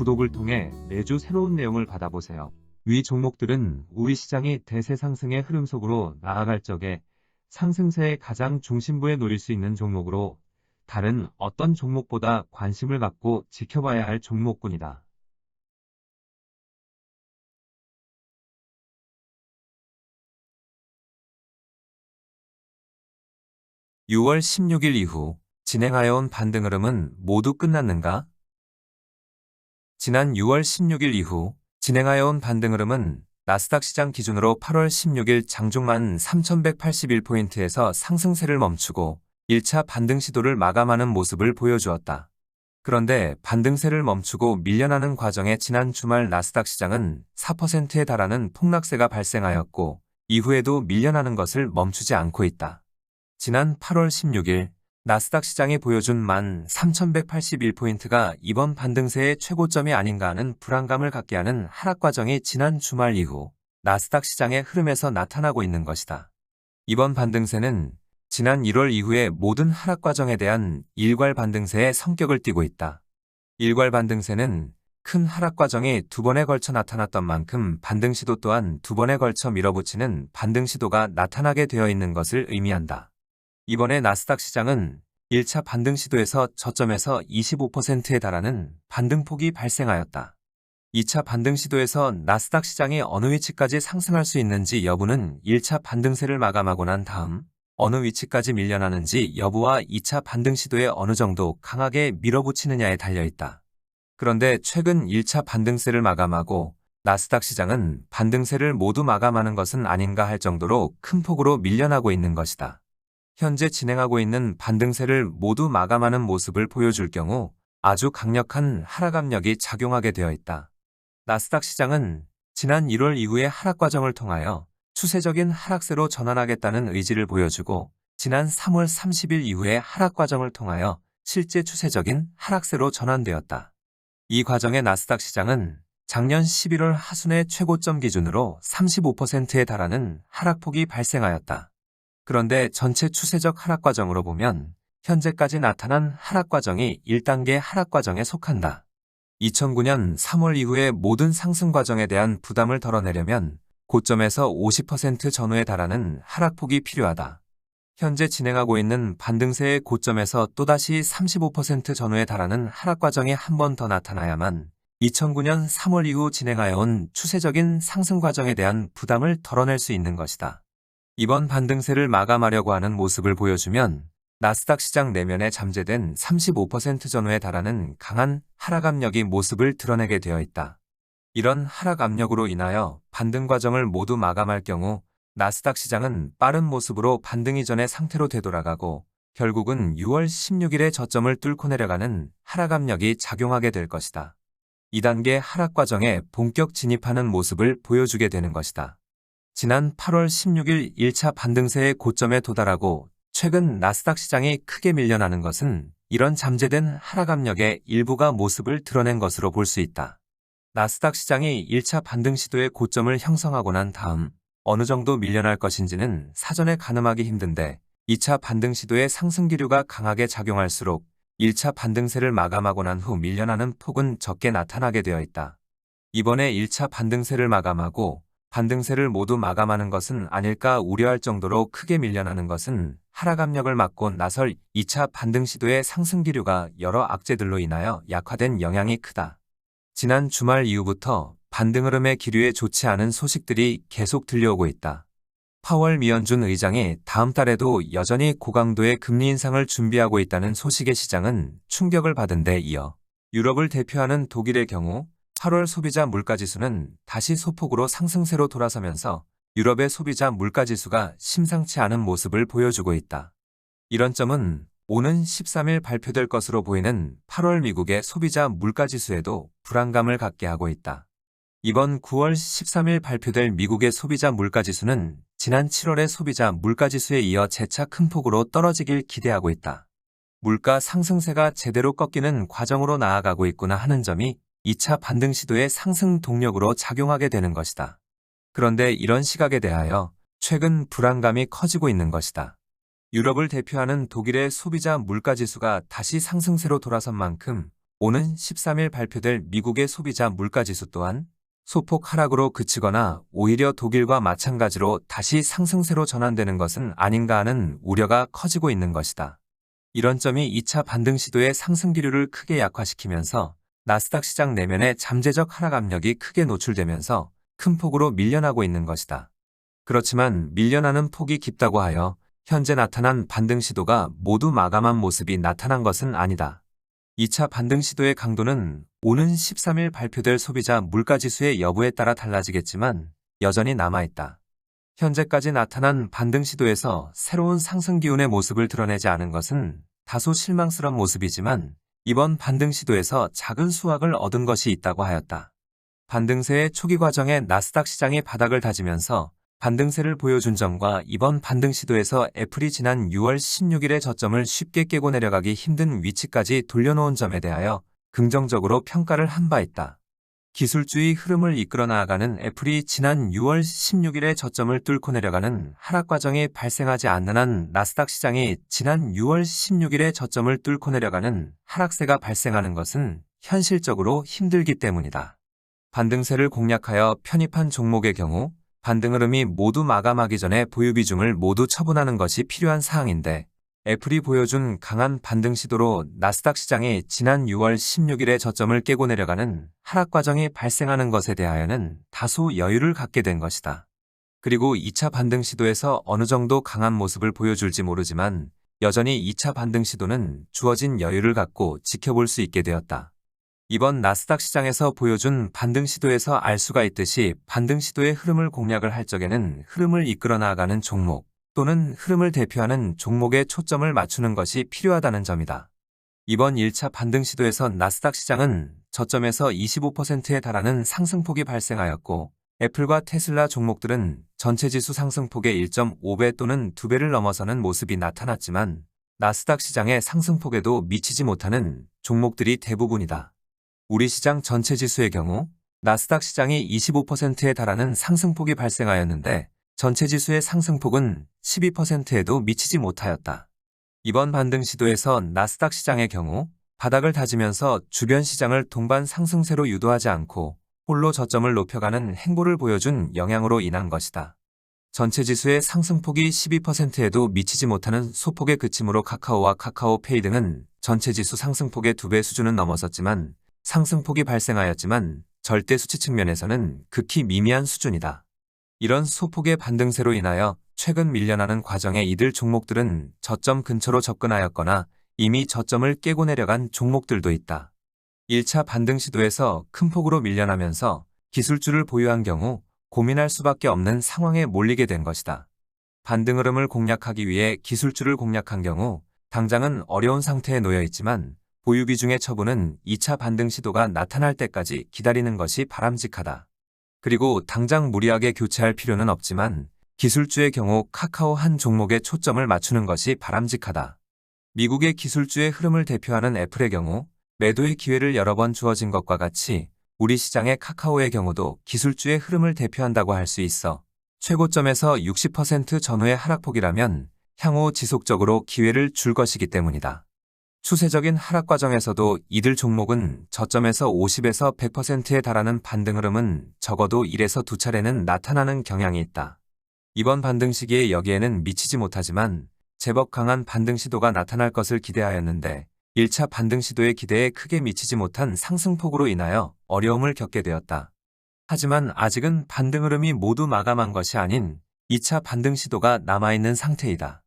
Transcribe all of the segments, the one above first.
구독을 통해 매주 새로운 내용을 받아보세요. 위 종목들은 우리 시장이 대세 상승의 흐름 속으로 나아갈 적에 상승세의 가장 중심부에 놓일 수 있는 종목으로 다른 어떤 종목보다 관심을 갖고 지켜봐야 할 종목군이다. 6월 16일 이후 진행하여온 반등 흐름은 모두 끝났는가? 지난 6월 16일 이후 진행하여온 반등 흐름은 나스닥 시장 기준으로 8월 16일 장중 13,181포인트에서 상승세를 멈추고 1차 반등 시도를 마감하는 모습을 보여주었다. 그런데 반등세를 멈추고 밀려나는 과정에 지난 주말 나스닥 시장은 4%에 달하는 폭락세가 발생하였고 이후에도 밀려나는 것을 멈추지 않고 있다. 지난 8월 16일 나스닥 시장이 보여준 13,181포인트가 이번 반등세의 최고점이 아닌가 하는 불안감을 갖게 하는 하락 과정이 지난 주말 이후 나스닥 시장의 흐름에서 나타나고 있는 것이다. 이번 반등세는 지난 1월 이후의 모든 하락 과정에 대한 일괄 반등세의 성격을 띠고 있다. 일괄 반등세는 큰 하락 과정이 두 번에 걸쳐 나타났던 만큼 반등 시도 또한 두 번에 걸쳐 밀어붙이는 반등 시도가 나타나게 되어 있는 것을 의미한다. 이번에 나스닥 시장은 1차 반등 시도에서 저점에서 25%에 달하는 반등폭이 발생하였다. 2차 반등 시도에서 나스닥 시장이 어느 위치까지 상승할 수 있는지 여부는 1차 반등세를 마감하고 난 다음 어느 위치까지 밀려나는지 여부와 2차 반등 시도에 어느 정도 강하게 밀어붙이느냐에 달려있다. 그런데 최근 1차 반등세를 마감하고 나스닥 시장은 반등세를 모두 마감하는 것은 아닌가 할 정도로 큰 폭으로 밀려나고 있는 것이다. 현재 진행하고 있는 반등세를 모두 마감하는 모습을 보여줄 경우 아주 강력한 하락 압력이 작용하게 되어 있다. 나스닥 시장은 지난 1월 이후의 하락 과정을 통하여 추세적인 하락세로 전환하겠다는 의지를 보여주고 지난 3월 30일 이후의 하락 과정을 통하여 실제 추세적인 하락세로 전환되었다. 이 과정에 나스닥 시장은 작년 11월 하순의 최고점 기준으로 35%에 달하는 하락폭이 발생하였다. 그런데 전체 추세적 하락 과정으로 보면 현재까지 나타난 하락 과정이 1단계 하락 과정에 속한다. 2009년 3월 이후의 모든 상승 과정에 대한 부담을 덜어내려면 고점에서 50% 전후에 달하는 하락폭이 필요하다. 현재 진행하고 있는 반등세의 고점에서 또다시 35% 전후에 달하는 하락 과정이 한 번 더 나타나야만 2009년 3월 이후 진행하여 온 추세적인 상승 과정에 대한 부담을 덜어낼 수 있는 것이다. 이번 반등세를 마감하려고 하는 모습을 보여주면 나스닥 시장 내면에 잠재된 35% 전후에 달하는 강한 하락 압력이 모습을 드러내게 되어 있다. 이런 하락 압력으로 인하여 반등 과정을 모두 마감할 경우 나스닥 시장은 빠른 모습으로 반등 이전의 상태로 되돌아가고 결국은 6월 16일의 저점을 뚫고 내려가는 하락 압력이 작용하게 될 것이다. 2단계 하락 과정에 본격 진입하는 모습을 보여주게 되는 것이다. 지난 8월 16일 1차 반등세의 고점에 도달하고 최근 나스닥 시장이 크게 밀려나는 것은 이런 잠재된 하락 압력의 일부가 모습을 드러낸 것으로 볼 수 있다. 나스닥 시장이 1차 반등 시도의 고점을 형성하고 난 다음 어느 정도 밀려날 것인지는 사전에 가늠하기 힘든데 2차 반등 시도의 상승 기류가 강하게 작용할수록 1차 반등세를 마감하고 난 후 밀려나는 폭은 적게 나타나게 되어 있다. 이번에 1차 반등세를 마감하고 반등세를 모두 마감하는 것은 아닐까 우려할 정도로 크게 밀려나는 것은 하락 압력을 막고 나설 2차 반등 시도의 상승 기류가 여러 악재들로 인하여 약화된 영향이 크다. 지난 주말 이후부터 반등 흐름의 기류에 좋지 않은 소식들이 계속 들려오고 있다. 파월 미연준 의장이 다음 달에도 여전히 고강도의 금리 인상을 준비하고 있다는 소식의 시장은 충격을 받은 데 이어 유럽을 대표하는 독일의 경우 8월 소비자 물가지수는 다시 소폭으로 상승세로 돌아서면서 유럽의 소비자 물가지수가 심상치 않은 모습을 보여주고 있다. 이런 점은 오는 13일 발표될 것으로 보이는 8월 미국의 소비자 물가지수에도 불안감을 갖게 하고 있다. 이번 9월 13일 발표될 미국의 소비자 물가지수는 지난 7월의 소비자 물가지수에 이어 재차 큰 폭으로 떨어지길 기대하고 있다. 물가 상승세가 제대로 꺾이는 과정으로 나아가고 있구나 하는 점이 2차 반등 시도의 상승 동력으로 작용하게 되는 것이다. 그런데 이런 시각에 대하여 최근 불안감이 커지고 있는 것이다. 유럽을 대표하는 독일의 소비자 물가지수가 다시 상승세로 돌아선 만큼 오는 13일 발표될 미국의 소비자 물가지수 또한 소폭 하락으로 그치거나 오히려 독일과 마찬가지로 다시 상승세로 전환되는 것은 아닌가 하는 우려가 커지고 있는 것이다. 이런 점이 2차 반등 시도의 상승 기류를 크게 약화시키면서 나스닥 시장 내면의 잠재적 하락 압력이 크게 노출되면서 큰 폭으로 밀려나고 있는 것이다. 그렇지만 밀려나는 폭이 깊다고 하여 현재 나타난 반등 시도가 모두 마감한 모습이 나타난 것은 아니다. 2차 반등 시도의 강도는 오는 13일 발표될 소비자 물가지수의 여부에 따라 달라지겠지만 여전히 남아있다. 현재까지 나타난 반등 시도에서 새로운 상승 기운의 모습을 드러내지 않은 것은 다소 실망스러운 모습이지만 이번 반등 시도에서 작은 수확을 얻은 것이 있다고 하였다. 반등세의 초기 과정에 나스닥 시장이 바닥을 다지면서 반등세를 보여준 점과 이번 반등 시도에서 애플이 지난 6월 16일의 저점을 쉽게 깨고 내려가기 힘든 위치까지 돌려놓은 점에 대하여 긍정적으로 평가를 한 바 있다. 기술주의 흐름을 이끌어 나아가는 애플이 지난 6월 16일의 저점을 뚫고 내려가는 하락 과정이 발생하지 않는 한 나스닥 시장이 지난 6월 16일의 저점을 뚫고 내려가는 하락세가 발생하는 것은 현실적으로 힘들기 때문이다. 반등세를 공략하여 편입한 종목의 경우 반등 흐름이 모두 마감하기 전에 보유 비중을 모두 처분하는 것이 필요한 사항인데 애플이 보여준 강한 반등 시도로 나스닥 시장이 지난 6월 16일의 저점을 깨고 내려가는 하락 과정이 발생하는 것에 대하여는 다소 여유를 갖게 된 것이다. 그리고 2차 반등 시도에서 어느 정도 강한 모습을 보여줄지 모르지만 여전히 2차 반등 시도는 주어진 여유를 갖고 지켜볼 수 있게 되었다. 이번 나스닥 시장에서 보여준 반등 시도에서 알 수가 있듯이 반등 시도의 흐름을 공략을 할 적에는 흐름을 이끌어 나아가는 종목 또는 흐름을 대표하는 종목에 초점을 맞추는 것이 필요하다는 점이다. 이번 1차 반등 시도에서 나스닥 시장은 저점에서 25%에 달하는 상승폭이 발생하였고 애플과 테슬라 종목들은 전체 지수 상승폭의 1.5배 또는 2배를 넘어서는 모습이 나타났지만 나스닥 시장의 상승폭에도 미치지 못하는 종목들이 대부분이다. 우리 시장 전체 지수의 경우 나스닥 시장이 25%에 달하는 상승폭이 발생하였는데 전체 지수의 상승폭은 12%에도 미치지 못하였다. 이번 반등 시도에서 나스닥 시장의 경우 바닥을 다지면서 주변 시장을 동반 상승세로 유도하지 않고 홀로 저점을 높여가는 행보를 보여준 영향으로 인한 것이다. 전체 지수의 상승폭이 12%에도 미치지 못하는 소폭의 그침으로 카카오와 카카오페이 등은 전체 지수 상승폭의 2배 수준은 넘어섰지만 상승폭이 발생하였지만 절대 수치 측면에서는 극히 미미한 수준이다. 이런 소폭의 반등세로 인하여 최근 밀려나는 과정에 이들 종목들은 저점 근처로 접근하였거나 이미 저점을 깨고 내려간 종목들도 있다. 1차 반등 시도에서 큰 폭으로 밀려나면서 기술주를 보유한 경우 고민할 수밖에 없는 상황에 몰리게 된 것이다. 반등 흐름을 공략하기 위해 기술주를 공략한 경우 당장은 어려운 상태에 놓여 있지만 보유 비중의 처분은 2차 반등 시도가 나타날 때까지 기다리는 것이 바람직하다. 그리고 당장 무리하게 교체할 필요는 없지만 기술주의 경우 카카오 한 종목에 초점을 맞추는 것이 바람직하다. 미국의 기술주의 흐름을 대표하는 애플의 경우 매도의 기회를 여러 번 주어진 것과 같이 우리 시장의 카카오의 경우도 기술주의 흐름을 대표한다고 할 수 있어 최고점에서 60% 전후의 하락폭이라면 향후 지속적으로 기회를 줄 것이기 때문이다. 추세적인 하락 과정에서도 이들 종목은 저점에서 50에서 100%에 달하는 반등 흐름은 적어도 1에서 2차례는 나타나는 경향이 있다. 이번 반등 시기에 여기에는 미치지 못하지만 제법 강한 반등 시도가 나타날 것을 기대하였는데 1차 반등 시도의 기대에 크게 미치지 못한 상승폭으로 인하여 어려움을 겪게 되었다. 하지만 아직은 반등 흐름이 모두 마감한 것이 아닌 2차 반등 시도가 남아있는 상태이다.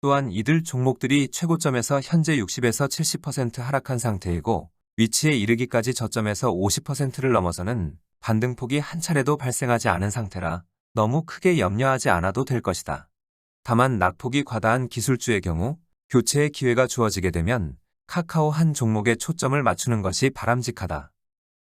또한 이들 종목들이 최고점에서 현재 60에서 70% 하락한 상태이고 위치에 이르기까지 저점에서 50%를 넘어서는 반등폭이 한 차례도 발생하지 않은 상태라 너무 크게 염려하지 않아도 될 것이다. 다만 낙폭이 과다한 기술주의 경우 교체의 기회가 주어지게 되면 카카오 한 종목에 초점을 맞추는 것이 바람직하다.